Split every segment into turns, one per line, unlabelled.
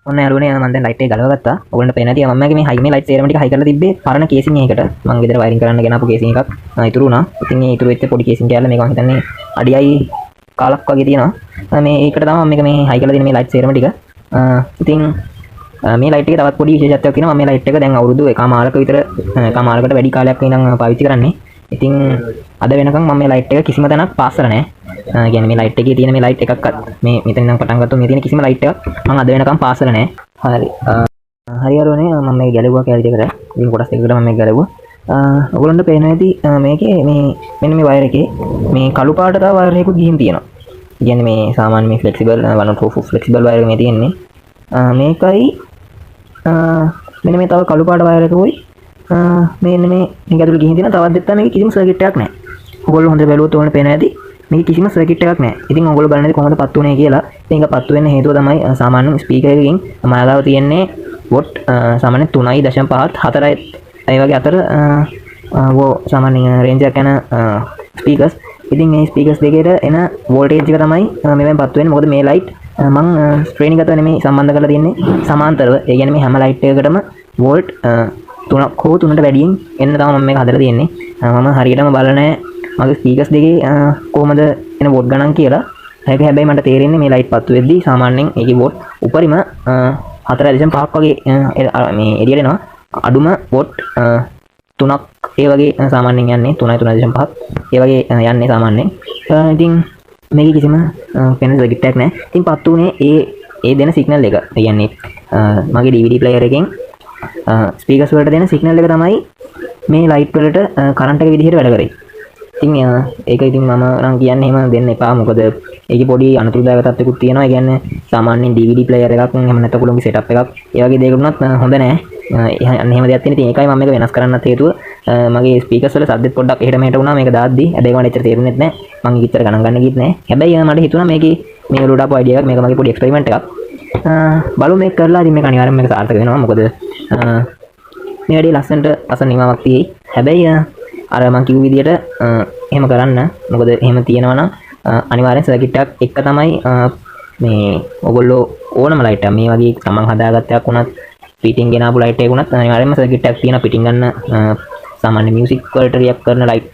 ඔන්න යාළුවනේ මම දැන් ලයිට් එක ගලව ගත්තා. ඔයගොල්ලන්ට පේන ඇති මම මේ හයි මේ ලයිට් සේරම ටික හයි කරලා තිබ්බේ පරණ කේසින් එකකට. මම ගෙදර වයරින් කරන්න ගෙනාපු කේසින් එකක් ඉතුරු වුණා. ඉතින් මේ ඉතුරු වෙච්ච පොඩි කේසින් කෑල්ල මේක මම හිතන්නේ අඩියයි කාලක් වගේ තියෙනවා. මේ ඒකට තමයි මම මේ හයි කරලා දෙන මේ ලයිට් සේරම ටික. ඉතින් මේ ලයිට් එකේ තවත් පොඩි විශේෂත්වයක් තියෙනවා. මම මේ ලයිට් එක දැන් අවුරුදු එකමාරක විතර එකමාරකට වැඩි කාලයක් ඉඳන් පාවිච්චි කරන්නේ. ඉතින් අද වෙනකන් මම මේ ලයිට් එක කිසිම තැනක් පාස් කරලා නැහැ. කියන්නේ මේ ලයිට් එකේ තියෙන මේ ලයිට් එකක්වත් මේ මෙතන ඉඳන් පටන් ගත්තොත් මේ තියෙන කිසිම ලයිට් එකක් මම අද වෙනකන් පාස් කරලා නැහැ. හරි. හරි යාළුවනේ මම මේක ගැලවුවා කැලි දෙකට. ඉතින් කොටස් දෙකකට මම මේක ගැලවුවා. ඔයගොල්ලන්ට පේනවා ඇති මේකේ මේ මෙන්න මේ වයර් එකේ මේ කළු පාට තව වයර් එකකුත් ගිහින් තියෙනවා. කියන්නේ මේ සාමාන්‍ය මේ ෆ්ලෙක්සිබල් 104 ෆ්ලෙක්සිබල් වයර් එක මේ තියෙන්නේ. මේකයි මෙන්න මේ තව කළු පාට වයර් එකකුයි මෙන්න මේ ඇතුළේ ගිහින් තියෙන තවත් දෙයක් මේකේ කිසිම සර්කිට් එකක් නැහැ. ඔයගොල්ලෝ හොඳට බැලුවොත් ඕනේ පේන ඇති මේක කිසිම සර්කිට් එකක් නැහැ. ඉතින් ඔයගොල්ලෝ බලන්නේ කොහොමද පත්තු වුනේ කියලා. ඉතින් ඒක පත්තු වෙන්න හේතුව තමයි සාමාන්‍ය ස්පීකර් එකකින් මාලාව තියෙන්නේ වොට් සාමාන්‍ය 3.5ත් 4යි ඒ වගේ අතර සාමාන්‍ය රේන්ජ් එකක් යන ස්පීකර්ස්. ඉතින් මේ ස්පීකර්ස් දෙකේට එන වෝල්ටේජ් එක තමයි මෙවෙන් පත්තු වෙන්නේ. මොකද මේ ලයිට් මම ස්ක්‍රීන් එකකට නෙමෙයි සම්බන්ධ කරලා තියෙන්නේ සමාන්තරව. ඒ කියන්නේ මේ හැම ලයිට් එකකටම වෝල්ට් 3ක් හෝ 3ට වැඩියෙන් එන්න තමයි මම මේක හදලා තියෙන්නේ. මම හරියටම බලලා නැහැ මගේ ස්පීකර්ස් දෙකේ කොහමද එන වෝට් ගණන් කියලා. ඒක හැබැයි මට තේරෙන්නේ මේ ලයිට් පත්තු වෙද්දී සාමාන්‍යයෙන් ඒකේ වෝට් උපරිම 4.5ක් වගේ මේ එළියට එනවා. අඩුම වෝට් 3ක් ඒ වගේ සාමාන්‍යයෙන් යන්නේ 3.5 ඒ වගේ යන්නේ සාමාන්‍යයෙන්. ඉතින් මේකේ කිසිම වෙන සර්කිට් එකක් නැහැ. ඉතින් පත්තු උනේ ඒ දෙන සිග්නල් එක. ඒ කියන්නේ මගේ DVD ප්ලේයර් එකෙන් ස්පීකර්ස් වලට දෙන සිග්නල් එක තමයි මේ ලයිට් වලට කරන්ට් එක විදිහට වැඩ කරේ. ඉතින් ඒක ඉතින් මම නම් කියන්නේ එහෙම දෙන්න එපා. මොකද ඒකේ පොඩි අනුතුරුදායක තත්ත්වකුත් තියෙනවා. ඒ කියන්නේ සාමාන්‍යයෙන් DVD ප්ලේයර් එකක් එහෙම නැත්නම් කුළුන්ගේ සෙටප් එකක් ඒ වගේ දෙයකට උනත් හොඳ නැහැ. එහෙම දෙයක් තියෙන. ඉතින් ඒකයි මම මේක වෙනස් කරන්නත් හේතුව. මගේ ස්පීකර්ස් වල සද්දෙත් පොඩ්ඩක් එහෙට මෙහෙට වුණා මේක දාද්දි. හැබැයි මට එච්චර තේරුණෙත් නැහැ. මම ඊතර ගණන් ගන්න ගියෙත් නැහැ. හැබැයි මට හිතුණා මේකේ මේ වලට ආපු අයිඩියා එකක් මේක මගේ පොඩි එක්ස්පෙරිමන්ට් එකක්. බලමු මේක කරලා ඉතින් මේක අනිවාර්යෙන්ම මේක සාර්ථක වෙනවා. මොකද මේ වැඩි ලස්සනට අසන නිමාවක් තියෙයි. හැබැයි අර මම කිව්ව විදිහට එහෙම කරන්න. මොකද එහෙම තියෙනවා නම් අනිවාර්යෙන් සර්කිට් එකක් එක තමයි මේ ඔයගොල්ලෝ ඕනම ලයිට් එකක් මේ වගේ තමන් හදාගත්තයක් වුණත් පිටින් ගෙනාපු ලයිට් එකක් වුණත් අනිවාර්යෙන්ම සර්කිට් එකක් තියෙන පිටින් ගන්න සාමාන්‍ය මියුසික් වලට රියැක්ට් කරන ලයිට්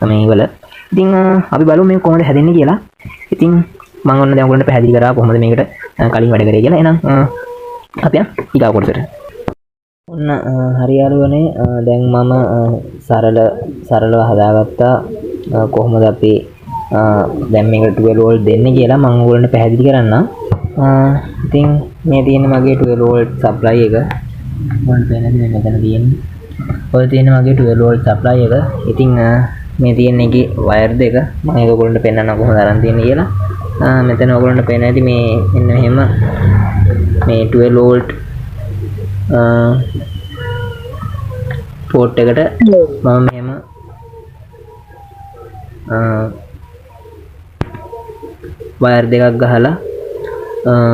මේ වල. ඉතින් අපි බලමු මේක කොහොමද හැදෙන්නේ කියලා. ඉතින් මම ඔන්න දැන් ඔයගොල්ලන්ට පැහැදිලි කරා කොහොමද මේකට කලින් වැඩ කරේ කියලා. එහෙනම් අපි යන් ඊගා කොටසට. ඔන්න හරි යාළුවනේ දැන් මම සරලව හදාගත්තා කොහොමද අපි දැන් මේකට 12 වෝල්ට් දෙන්නේ කියලා මම ඔයගොල්ලන්ට පැහැදිලි කරන්නම්. ඉතින් මේ තියෙන්නේ මගේ 12 වෝල්ට් සප්ලයි එක. ඔයාලට පේනද මෙතන තියෙන්නේ. ඔය තියෙන මගේ 12 වෝල්ට් සප්ලයි එක. ඉතින් මේ තියෙන එකේ වයර් දෙක මම ඒක ඔයගොල්ලන්ට පෙන්නන්න කොහොමද අරන් තියෙන්නේ කියලා. මෙතන ඔයගොල්ලන්ට පේන ඇති මේ මෙන්න මෙහෙම මේ 12 වෝල්ට් පෝට් එකට මම මෙහෙම වයර් දෙකක් ගහලා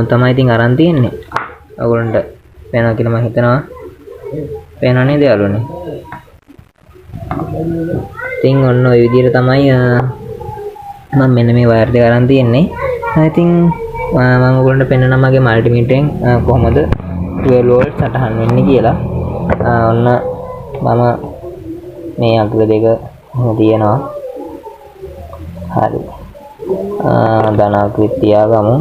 තමයි ඉතින් අරන් තියෙන්නේ. ඔයගොල්ලන්ට පේනවා කියලා මම හිතනවා. පේනව නේද යාළුවනේ? ඉතින් ඔන්න ඔය විදිහට තමයි මම මෙන්න මේ වයර් දෙක අරන් තියෙන්නේ. ඉතින් මම ඔයගොල්ලන්ට පෙන්නනවා මගේ මල්ටිමීටරෙන් කොහොමද 12 වෝල්ට් සටහන් වෙන්නේ කියලා. ඔන්න මම මේ අග්‍ර දෙක තියෙනවා. හරි. ධනාකෘති තියාගමු.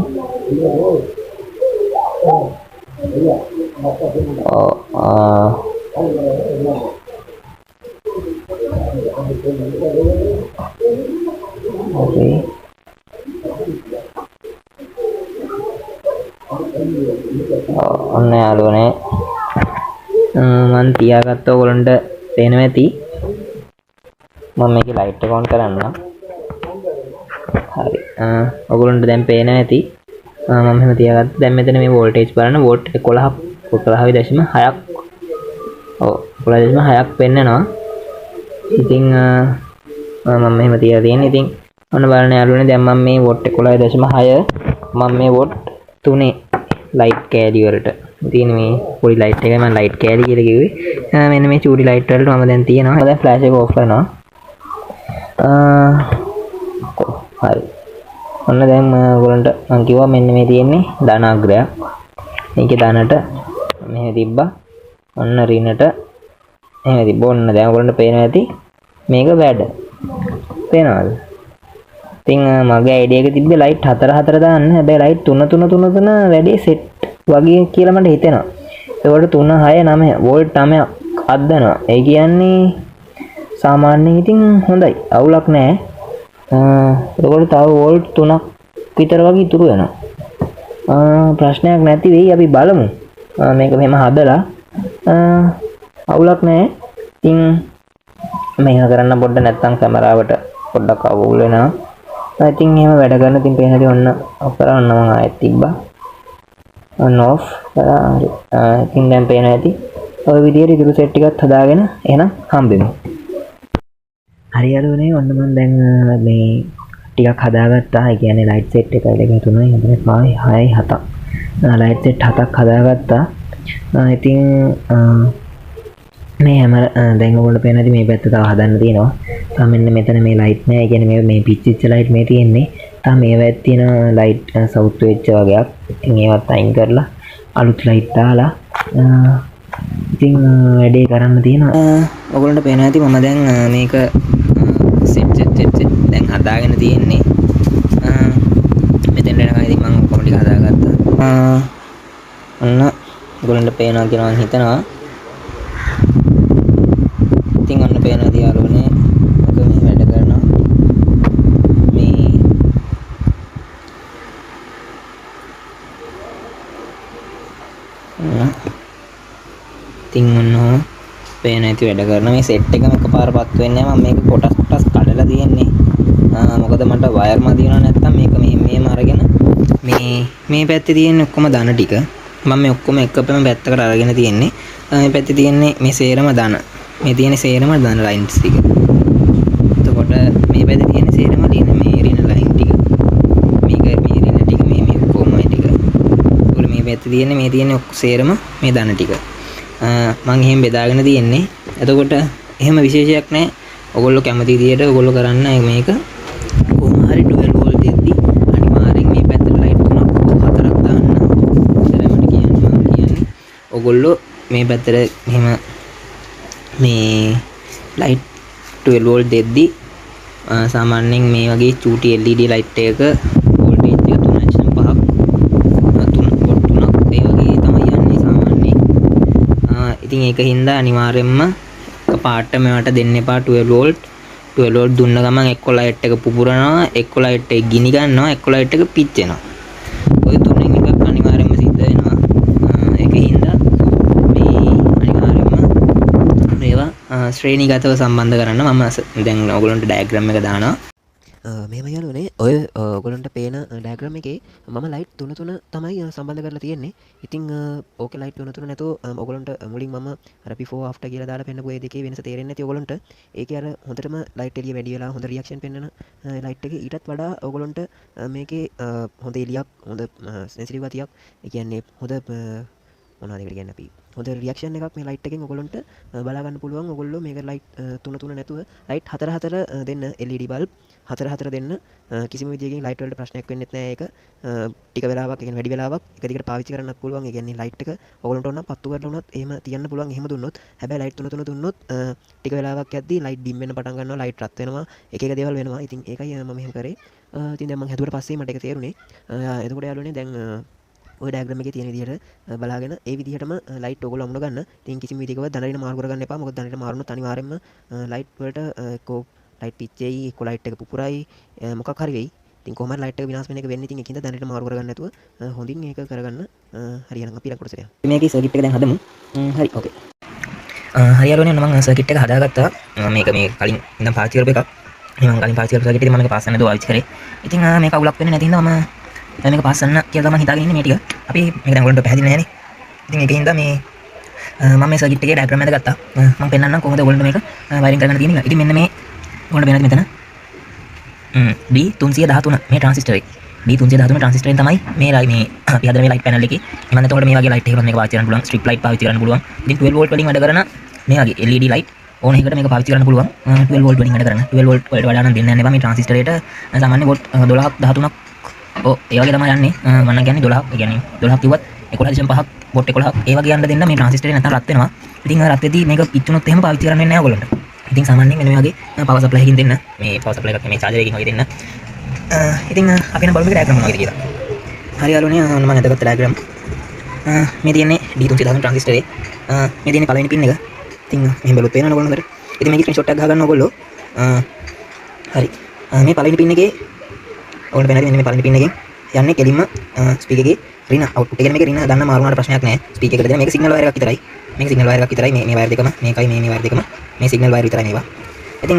Okay. ඔන්න යාළුවනේ මම තියාගත්ත ඔයගොල්ලන්ට පේනවා ඇති. මම මේකේ ලයිට් එක ඔන් කරන්නම්. හරි. ඔයගොල්ලන්ට දැන් පේනවා ඇති. මම එහෙම තියාගත්තා. දැන් මෙතන මේ වෝල්ටේජ් බලන්න වෝල්ට් 11.6ක්. ඔව් 11.6ක් පෙන්නනවා. ඉතින් මම මෙහෙම තියලා තියෙන්නේ. ඉතින් ඔන්න බලන්න යාළුවනේ දැන් මම මේ වෝට් 11.6 මම මේ වෝට් 3 ලයිට් කෑලි වලට තියෙන මේ පොඩි ලයිට් එකයි මම ලයිට් කෑලි කියලා කිව්වේ. මෙන්න මේ චූටි ලයිට් වලට මම දැන් තියනවා. දැන් ෆ්ලෑෂ් එක ඕෆ් කරනවා. හරි. ඔන්න දැන් ඔයගොල්ලන්ට මම කිව්වා මෙන්න මේ තියෙන්නේ ධනාග්‍රයක්. මේකේ දානට මෙහෙ තිබ්බා. ඔන්න රිනට එහෙම තිබ්බා. ඔන්න දැන් ඔයගොල්ලන්ට පේනවා ඇති මේක වැඩ. පේනවද? ඉතින් මගේ අයිඩියා එක තිබ්බේ ලයිට් 4 දාන්න. හැබැයි ලයිට් 3 වැඩි සෙට් වගේ කියලා මට හිතෙනවා. ඒකට 3 6 9 වෝල්ට් 9ක් අද්දනවා. ඒ කියන්නේ සාමාන්‍යයෙන් ඉතින් හොඳයි. අවුලක් නැහැ. ඒකට තව වෝල්ට් 3ක් විතර වගේ ඉතුරු වෙනවා. ප්‍රශ්නයක් නැති වෙයි. අපි බලමු. මේක මෙහෙම හදලා අවුලක් නැහැ. ඉතින් මේක කරන්න පොඩ්ඩ නැත්තම් කැමරාවට පොඩ්ඩක් අවුල් වෙනවා. ඉතින් එහෙම වැඩ කරන ඉතින් පේන හැටි ඔන්න ඔෆ් කරන්න මම ආයෙත් තිබ්බා. ඔන්න ඔෆ්. හරි. ඉතින් දැන් පේන හැටි ඔය විදිහට ඉතුරු සෙට් ටිකත් හදාගෙන එහෙනම් හම්බෙමු. හරි යාළුවනේ ඔන්න මම දැන් මේ ටිකක් හදාගත්තා. ඒ කියන්නේ ලයිට් සෙට් එක 2 3 4 5 6 7ක්. ලයිට් සෙට් 7ක් හදාගත්තා. ඉතින් මේ හැම දැන් ඔයගොල්ලෝ පේන හැටි මේ පැත්ත තව හදන්න තියෙනවා. තාම මෙන්න මෙතන මේ ලයිට් නෑ. ඒ කියන්නේ මේ පිච්චිච්ච ලයිට් මේ තියෙන්නේ. තාම මේවත් තියෙන ලයිට් සවුත් වෙච්ච වගේක්. ඉතින් ඒවත් අයින් කරලා අලුත් ලයිට් දාලා ඉතින් වැඩේ කරන්න තියෙනවා. ඔයගොල්ලන්ට පේන හැටි මම දැන් මේක සෙට් දැන් හදාගෙන තියෙන්නේ. මෙතෙන් එනකන් ඉතින් මම ඔක්කොම ටික හදාගත්තා. ඔන්න ඔයගොල්ලන්ට පේනවා කියලා මම හිතනවා. ඉතින් ඔන්න පේන හැටි යාළුවනේ ඔක මේ වැඩ කරනවා. මේ ඉතින් ඔන්න පේන හැටි වැඩ කරන මේ සෙට් එකම එකපාරපත් වෙන්නේ නැහැ. මම මේක කොටස් කඩලා තියෙන්නේ. මොකද මට වයර් මදි වෙනවා නැත්තම් මේක මෙහෙම අරගෙන මේ පැත්තේ තියෙන ඔක්කොම දන ටික මම මේ ඔක්කොම එකපෙම පැත්තකට අරගෙන තියෙන්නේ. මේ පැත්තේ තියෙන්නේ මේ සේරම දන. මේ තියෙන සේරම දන ලයින්ස් ටික. එතකොට මේ පැත්තේ තියෙන සේරම මේ රින ලයින් ටික. මේක මේ රින ටික මේ ඔක්කොම ටික. ඒගොල්ලෝ මේ පැත්තේ තියෙන්නේ මේ තියෙන සේරම මේ දන ටික. මම එහෙම බෙදාගෙන තියෙන්නේ. එතකොට එහෙම විශේෂයක් නැහැ. ඔයගොල්ලෝ කැමති විදියට ඔයගොල්ලෝ කරන්න මේක කොහොම හරි 12 වෝල්ට් දෙද්දි අනිවාර්යෙන් මේ පැත්තට ලයිට් 3ක් හෝ 4ක් දාන්න. ඒතරම් මට කියන්නේ ඔයගොල්ලෝ මේ පැත්තට එහෙම මේ ලයිට් 12 වෝල්ට් දෙද්දි සාමාන්‍යයෙන් මේ වගේ චූටි LED ලයිට් එකක වෝල්ටේජ් එක 3.5ක් 3 වෝල්ට් 3ක් ඒ වගේ තමයි යන්නේ සාමාන්‍යයෙන්. ඉතින් ඒක හින්දා අනිවාර්යෙන්ම පාට මේවට දෙන්න එපා 12 වෝල්ට්. 12 වෝල්ට් දුන්න ගමන් එක්ක ලයිට් එක පුපුරනවා, එක්ක ලයිට් එක ගිනි ගන්නවා, එක්ක ලයිට් එක පිච්චෙනවා. ඔය තුනෙන් එකක් අනිවාර්යෙන්ම සිද්ධ වෙනවා. ඒක හින්දා මේ අනිවාර්යෙන්ම මේවා ශ්‍රේණිගතව සම්බන්ධ කරන්න මම දැන් ඔයගොල්ලන්ට ඩයග්‍රෑම් එක දානවා.
මෙහෙම යාළුවනේ ඔය ඔයගොල්ලන්ට පේන ඩයග්‍රෑම් එකේ මම ලයිට් 3 තමයි සම්බන්ධ කරලා තියෙන්නේ. ඉතින් ඕකේ ලයිට් 3 නැතෝ ඔයගොල්ලන්ට මුලින් මම අර before after කියලා දාලා පෙන්නපු ඒ දෙකේ වෙනස තේරෙන්නේ නැති ඔයගොල්ලන්ට ඒකේ අර හොඳටම ලයිට් එළිය වැඩි වෙලා හොඳ රියැක්ෂන් පෙන්වන ලයිට් එකේ ඊටත් වඩා ඔයගොල්ලන්ට මේකේ හොඳ එළියක් හොඳ සෙන්සිටිව් ගතියක් ඒ කියන්නේ හොඳ මොනවද ඒකට කියන්නේ අපි හොඳ රියැක්ෂන් එකක් මේ ලයිට් එකෙන් ඔයගොල්ලන්ට බලා ගන්න පුළුවන්. ඔයගොල්ලෝ මේක ලයිට් 3 නැතුව ලයිට් 4 දෙන්න LED බල්බ් 4 දෙන්න කිසිම විදියකින් ලයිට් වලට ප්‍රශ්නයක් වෙන්නේ නැහැ. ඒක ටික වෙලාවක් ඒ කියන්නේ වැඩි වෙලාවක් එක දිගට පාවිච්චි කරන්නත් පුළුවන්. ඒ කියන්නේ ලයිට් එක ඔයගොල්ලන්ට ඕන පත්තු කරලා උනත් එහෙම තියන්න පුළුවන්. එහෙම දුන්නොත් හැබැයි ලයිට් 3 දුන්නොත් ටික වෙලාවක් යද්දී ලයිට් ඩිම් වෙන්න පටන් ගන්නවා, ලයිට් රත් වෙනවා, එක දේවල් වෙනවා. ඉතින් ඒකයි මම මෙහෙම කරේ. ඉතින් දැන් මම හැදුවට පස්සේ මට ඒක තේරුනේ. එතකොට යාළුවනේ දැන් ඔය ඩයග්‍රෑම් එකේ තියෙන විදිහට බලාගෙන ඒ විදිහටම ලයිට් ඔයගොල්ලෝ අමුණ ගන්න. ඉතින් කිසිම විදිහකව දණරින මාරු කරගන්න එපා. මොකද දණරින මාරු වුණොත් අනිවාර්යයෙන්ම ලයිට් වලට එක්කෝ ලයිට් පිච්චෙයි, එක්කෝ ලයිට් එක පුපුරයි, මොකක් හරි වෙයි. ඉතින් කොහොම හරි ලයිට් එක විනාශ වෙන එක වෙන්නේ. ඉතින් ඒකින්ද දණරින මාරු කරගන්න නැතුව හොඳින් ඒක කරගන්න. හරියනම් අපි ඊළඟ කොටසට යමු.
මේකේ සර්කිට් එක දැන් හදමු. හරි ඕකේ. හරි යාළුවනේ මම සර්කිට් එක හදාගත්තා. මේක මේ කලින් ඉඳන් පාවිච්චි කරපු එකක්. මම කලින් පාවිච්චි කරපු සර්කිට් එක මම මේක පාස් කරන්න දුවා පාවිච්චි කරේ. ඉතින් මේක අවුලක් වෙන්නේ නැති හින්දා මම දැන් මේක පාස් කරන්න කියලා තමයි හිතාගෙන ඉන්නේ මේ ටික. අපි මේක දැන් ඔයගොල්ලන්ට පැහැදිලි නැහැනේ. ඉතින් ඒකින්ද මේ මම මේ සර්කිට් එකේ ඩයග්‍රෑම් එක ගත්තා. මම පෙන්නන්නම් කොහොමද ඔයගොල්ලන්ට මේක වයරින් කරගන්න තියෙන්නේ. ඉතින් මෙන්න මේ ඔයගොල්ලන්ට වෙනද මෙතන D313 මේ ට්‍රාන්සිස්ටර් එක. D313 ට්‍රාන්සිස්ටරෙන් තමයි මේ අපි හදන මේ ලයිට් පැනල් එකේ. මම එතකොට මේ වගේ ලයිට් එකක් මේක පාවිච්චි කරන්න පුළුවන්. ස්ට්‍රිප් ලයිට් පාවිච්චි කරන්න පුළුවන්. ඉතින් 12 වෝල්ට් වලින් වැඩ කරන මේ වගේ LED ලයිට් ඕන එකකට මේක පාවිච්චි කරන්න පුළුවන්. 12 වෝල්ට් වලින් වැඩ කරන 12 වෝල්ට් වලට වඩා නම් දෙන්නේ නැහැ නේද මේ ට්‍රාන්සිස්ටරේට සාමාන්‍ය වෝල්ට් 12ක් 13ක් ඔව් ඒ වගේ තමයි යන්නේ. මම කියන්නේ 12ක්. ඒ කියන්නේ 12ක් කිව්වත් 11.5ක් වෝට් 11ක් ඒ වගේ යන්න දෙන්න මේ ට්‍රාන්සිස්ටරේ නැත්නම් රත් වෙනවා. ඉතින් රත් වෙදී මේක පිච්චුනොත් එහෙම පාවිච්චි කරන්න වෙන්නේ නැහැ ඔයගොල්ලන්ට. ඉතින් සාමාන්‍යයෙන් මෙන්න මේ වගේ පවර් සප්ලයි එකකින් දෙන්න. මේ පවර් සප්ලයි එකක් මේ චාර්ජර් එකකින් වගේ දෙන්න. ඉතින් අපි නම් බලමු මේක ඩයග්‍රෑම් මොනවද කියලා. හරි යාළුවනේ මම අදගත්ත ඩයග්‍රෑම්. මේ තියෙන්නේ D3000 ට්‍රාන්සිස්ටරේ. මේ තියෙන්නේ පළවෙනි පින් එක. ඉතින් මෙහෙම බලුත් පේනවනේ ඔයගොල්ලන්ට. ඉතින් මේකේ ස්ක්‍රීන්ෂොට් එකක් ගහගන්න ඔයගොල්ලෝ. හරි. මේ පළවෙනි පින් එකේ ඔයගොල්ලෝ පේනවාද මෙන්න මේ පළවෙනි පින් එකෙන් යන්නේ කෙලින්ම ස්පීකර් එකේ රින අවුට්පුට්. ඒ කියන්නේ මේක රින දන්න මාරු වුණාට ප්‍රශ්නයක් නැහැ. ස්පීකර් එකට දෙන මේක සිග්නල් වයර් එකක් විතරයි. මේක සිග්නල් වයර් එකක් විතරයි. මේ වයර් දෙකම මේකයි මේ වයර් දෙකම මේ සිග්නල් වයර් විතරයි මේවා. ඉතින්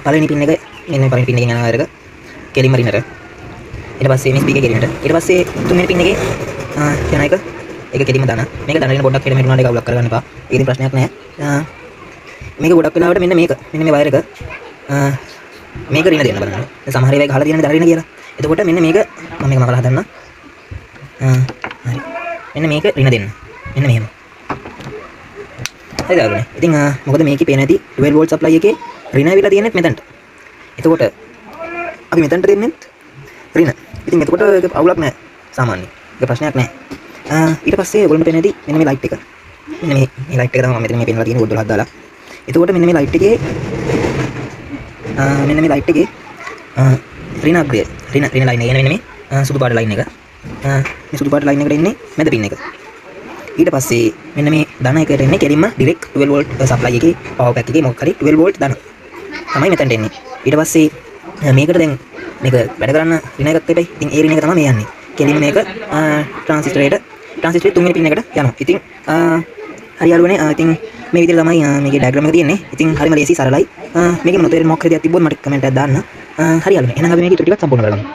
පළවෙනි පින් එක මෙන්න පළවෙනි පින් එකෙන් යන වයර් එක කෙලින්ම රිනට. ඊට පස්සේ මේ ස්පීකර් එකේ රිනට. ඊට පස්සේ තුන්වෙනි පින් එකේ යන එක ඒක කෙලින්ම දාන. මේක දාන රින පොඩ්ඩක් හෙඩ මෙහෙට උනාට ඒක අවුලක් කරගන්න එපා. ඒකෙන් ප්‍රශ්නයක් නැහැ. මේක ගොඩක් වෙලාවට මෙන්න මේක මෙන්න මේ වයර් එක මේක රින දෙන්න බලන්න. දැන් සමහර ඒවා ගහලා තියෙනවා දාන රින කියලා. එතකොට මෙන්න මේක මම මේක මකලා හදන්න. හරි. මෙන්න මේක රින දෙන්න. මෙන්න මෙහෙම. හරි දාරුනේ. ඉතින් මොකද මේකේ පේන ඇති 12 වෝල්ට් සප්ලයි එකේ රින ඇවිල්ලා තියෙන්නේ මෙතනට. එතකොට අපි මෙතනට දෙන්නේ රින. ඉතින් එතකොට ඒක අවුලක් නැහැ සාමාන්‍යයෙන්. ඒක ප්‍රශ්නයක් නැහැ. ඊට පස්සේ ඔයගොල්ලන්ට පේන ඇති මෙන්න මේ ලයිට් එක. මෙන්න මේ ලයිට් එක තමයි මම මෙතන මේ පේනවා තියෙන වෝල්ට් 12ක් දාලා. එතකොට මෙන්න මේ ලයිට් එකේ මෙන්න මේ ලයිට් එකේ රින අප්ග්‍රේඩ් රින ලයින් එක මෙන්න මේ සුදු පාට ලයින් එක. මේ සුදු පාට ලයින් එකට එන්නේ මැද පින් එක. ඊට පස්සේ මෙන්න මේ ධන එකට එන්නේ කෙලින්ම ඩිරෙක්ට් 12 වෝල්ට් සප්ලයි එකේ පවර් පැක් එකේ මොකක් හරි 12 වෝල්ට් ධන. තමයි මෙතනට එන්නේ. ඊට පස්සේ මේකට දැන් මේක වැඩ කරන්න රින එකක් තිබයි. ඉතින් ඒ රින එක තමයි මේ යන්නේ. කෙලින්ම මේක ට්‍රාන්සිස්ටරේ තුන්වෙනි පින් එකට යනවා. ඉතින් හරි යාළුවනේ ඉතින් මේ විදිහට තමයි මේකේ ඩයග්‍රෑම් එක තියෙන්නේ. ඉතින් හරිම ලේසි සරලයි. මේකේ මොනතර මොකක් හරි දෙයක් තිබ්බොත් මට කමෙන්ට් එකක් දාන්න. හරි යාළුවනේ. එහෙනම් අපි මේක ඊට ටිකක් සම්පූර්ණ කරගමු.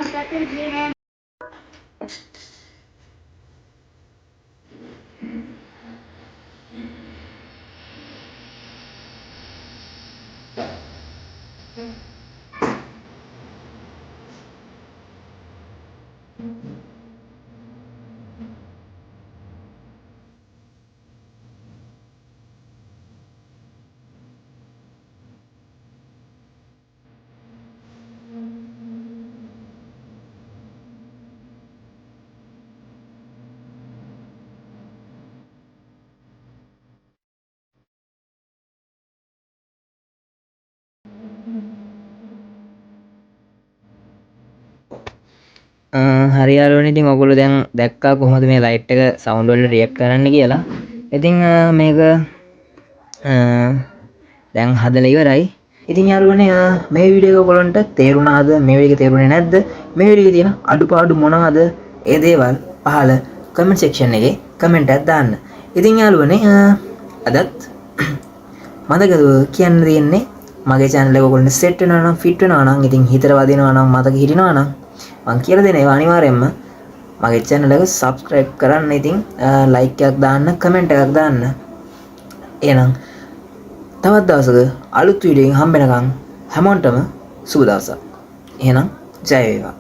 හරි යාළුවනේ ඉතින් ඔයගොල්ලෝ දැන් දැක්කා කොහොමද මේ ලයිට් එක සවුන්ඩ් වලට රියැක්ට් කරන්න කියලා. ඉතින් මේක දැන් හදලා ඉවරයි. ඉතින් යාළුවනේ මේ වීඩියෝ එක ඔයගොල්ලන්ට තේරුණාද? මේ වීඩියෝ එක තේරුණේ නැද්ද? මේ වීඩියෝ එකේ තියෙන අඩුපාඩු මොනවද? ඒ දේවල් පහල කමෙන්ට් සෙක්ෂන් එකේ කමෙන්ට් එකක් දාන්න. ඉතින් යාළුවනේ අදත් මතකද කියන්න තියෙන්නේ මගේ channel එක ඔයගොල්ලන්ට සෙට් වෙනවා නම් ෆිට වෙනවා නම් ඉතින් හිතට වදිනවා නම් මතක හිටිනවා නම් මං කියලා දෙන ඒවා අනිවාර්යයෙන්ම මගේ channel එක subscribe කරන්න. ඉතින් like එකක් දාන්න, comment එකක් දාන්න. එහෙනම් තවත් දවසක අලුත් වීඩියෝ එකකින් හම්බ වෙනකන් හැමෝටම සුබ දවසක්. එහෙනම් ජය වේවා.